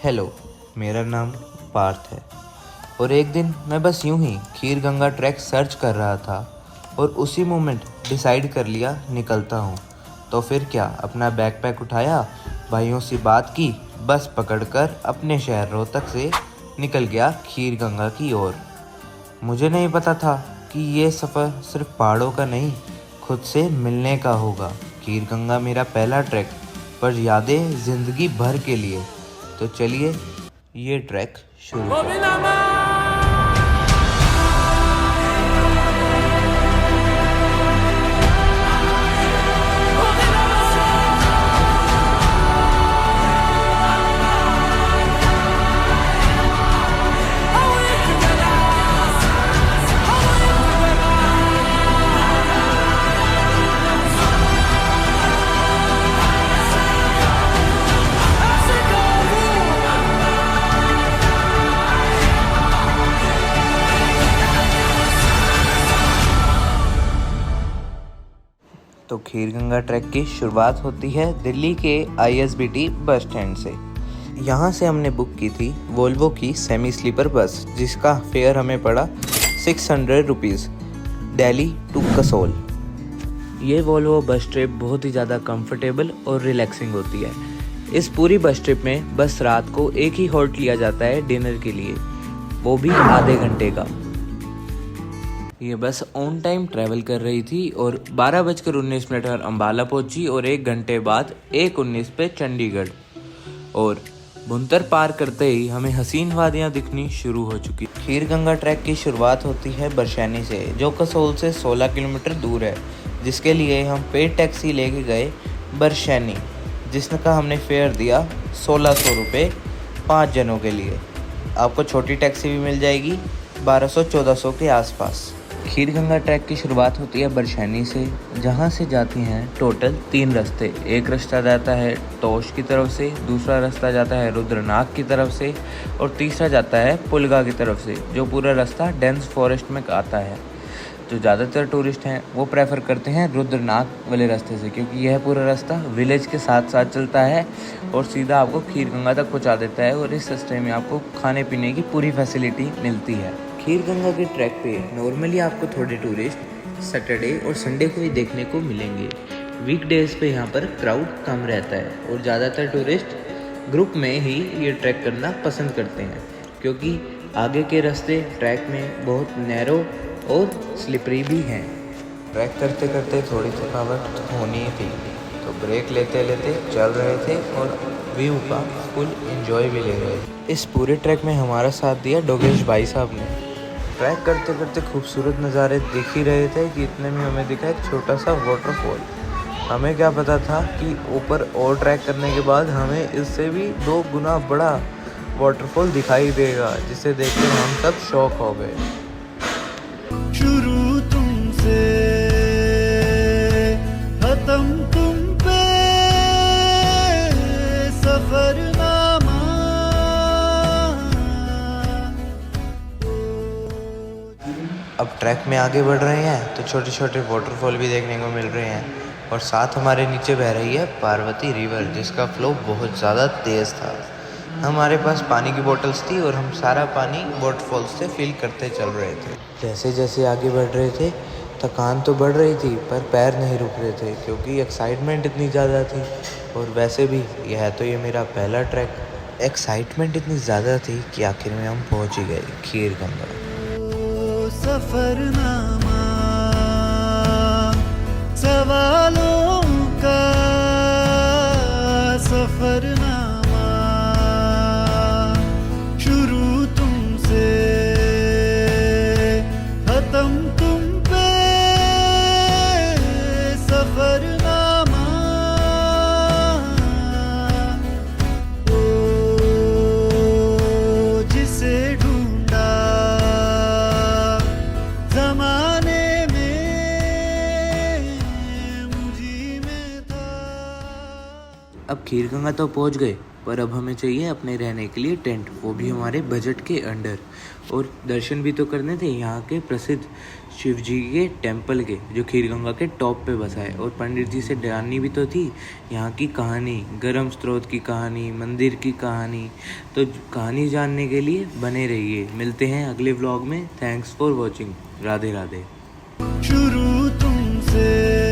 Hello, मेरा नाम पार्थ है और एक दिन मैं बस यूं ही खीर गंगा ट्रैक सर्च कर रहा था और उसी मोमेंट डिसाइड कर लिया निकलता हूँ। तो फिर क्या, अपना बैकपैक उठाया, भाइयों से बात की, बस पकड़कर अपने शहर रोहतक से निकल गया खीर गंगा की ओर। मुझे नहीं पता था कि ये सफ़र सिर्फ पहाड़ों का नहीं, खुद से मिलने का होगा। खीर गंगा मेरा पहला ट्रैक, पर यादें ज़िंदगी भर के लिए। तो चलिए ये ट्रैक शुरू करते हैं। तो खीर गंगा ट्रैक की शुरुआत होती है दिल्ली के ISBT बस स्टैंड से। यहाँ से हमने बुक की थी वोल्वो की सेमी स्लीपर बस, जिसका फेयर हमें पड़ा 600 रुपीज़, दिल्ली टू कसोल। ये वोल्वो बस ट्रिप बहुत ही ज़्यादा कंफर्टेबल और रिलैक्सिंग होती है। इस पूरी बस ट्रिप में बस रात को एक ही हॉल्ट लिया जाता है डिनर के लिए, वो भी आधे घंटे का। ये बस ऑन टाइम ट्रैवल कर रही थी और 12:19 पर अम्बाला पहुंची और 1 घंटे बाद 1:19 पे चंडीगढ़। और भुंतर पार करते ही हमें हसीन वादियाँ दिखनी शुरू हो चुकी। खीर गंगा ट्रैक की शुरुआत होती है बरशैनी से, जो कसोल से 16 किलोमीटर दूर है, जिसके लिए हम पेड टैक्सी लेके गए बरशैनी, जिसका हमने फेयर दिया 1600 रुपये 5 जनों के लिए। आपको छोटी टैक्सी भी मिल जाएगी 1200-1400 के आसपास। खीर गंगा ट्रैक की शुरुआत होती है बरशैनी से, जहाँ से जाती हैं टोटल 3 रास्ते। एक रास्ता जाता है तोश की तरफ से, दूसरा रास्ता जाता है रुद्रनाग की तरफ से और तीसरा जाता है पुलगा की तरफ से, जो पूरा रास्ता डेंस फॉरेस्ट में आता है। जो ज़्यादातर टूरिस्ट हैं वो प्रेफर करते हैं रुद्रनाग वाले रास्ते से, क्योंकि यह पूरा रास्ता विलेज के साथ साथ चलता है और सीधा आपको खीर गंगा तक पहुँचा देता है और इस रास्ते में आपको खाने पीने की पूरी फैसिलिटी मिलती है। खीर गंगा के ट्रैक पे नॉर्मली आपको थोड़े टूरिस्ट सैटरडे और संडे को ही देखने को मिलेंगे। वीकडेज पे यहाँ पर क्राउड कम रहता है और ज़्यादातर टूरिस्ट ग्रुप में ही ये ट्रैक करना पसंद करते हैं, क्योंकि आगे के रास्ते ट्रैक में बहुत नैरो और स्लिपरी भी हैं। ट्रैक करते करते थोड़ी थकावट होनी थी, तो ब्रेक लेते लेते चल रहे थे और व्यू का फुल एंजॉय भी ले रहे थे। इस पूरे ट्रैक में हमारा साथ दिया डोगेश भाई साहब ने। ट्रैक करते करते खूबसूरत नज़ारे दिख ही रहे थे कि इतने में हमें दिखा एक छोटा सा वाटरफॉल। हमें क्या पता था कि ऊपर और ट्रैक करने के बाद हमें इससे भी 2 गुना बड़ा वाटरफॉल दिखाई देगा, जिसे देखकर हम सब शॉक हो गए। शुरू तुमसे खत्म तुम पे सफरनामा। अब ट्रैक में आगे बढ़ रहे हैं तो छोटे छोटे वाटरफॉल भी देखने को मिल रहे हैं और साथ हमारे नीचे बह रही है पार्वती रिवर, जिसका फ्लो बहुत ज़्यादा तेज़ था। हमारे पास पानी की बोतल्स थी और हम सारा पानी वाटरफॉल से फिल करते चल रहे थे। जैसे जैसे आगे बढ़ रहे थे थकान तो बढ़ रही थी, पर पैर नहीं रुक रहे थे, क्योंकि एक्साइटमेंट इतनी ज़्यादा थी। और वैसे भी यह तो ये मेरा पहला ट्रैक, एक्साइटमेंट इतनी ज़्यादा थी कि आखिर में हम पहुँच ही गए खीर गंगा। सफरनामा सवालों का सफरनामा, शुरू तुमसे खत्म तुम पे सफरनामा। ओ जिसे ढूंढा ज़माने अब खीरगंगा तो पहुंच गए, पर अब हमें चाहिए अपने रहने के लिए टेंट, वो भी हमारे बजट के अंडर। और दर्शन भी तो करने थे यहाँ के प्रसिद्ध शिव जी के टेम्पल के, जो खीरगंगा के टॉप पे बसा है। और पंडित जी से जाननी भी तो थी यहाँ की कहानी, गर्म स्रोत की कहानी, मंदिर की कहानी। तो कहानी जानने के लिए बने रहिए। मिलते हैं अगले व्लॉग में। Thanks for watching. Radhe Radhe. शुरू तुमसे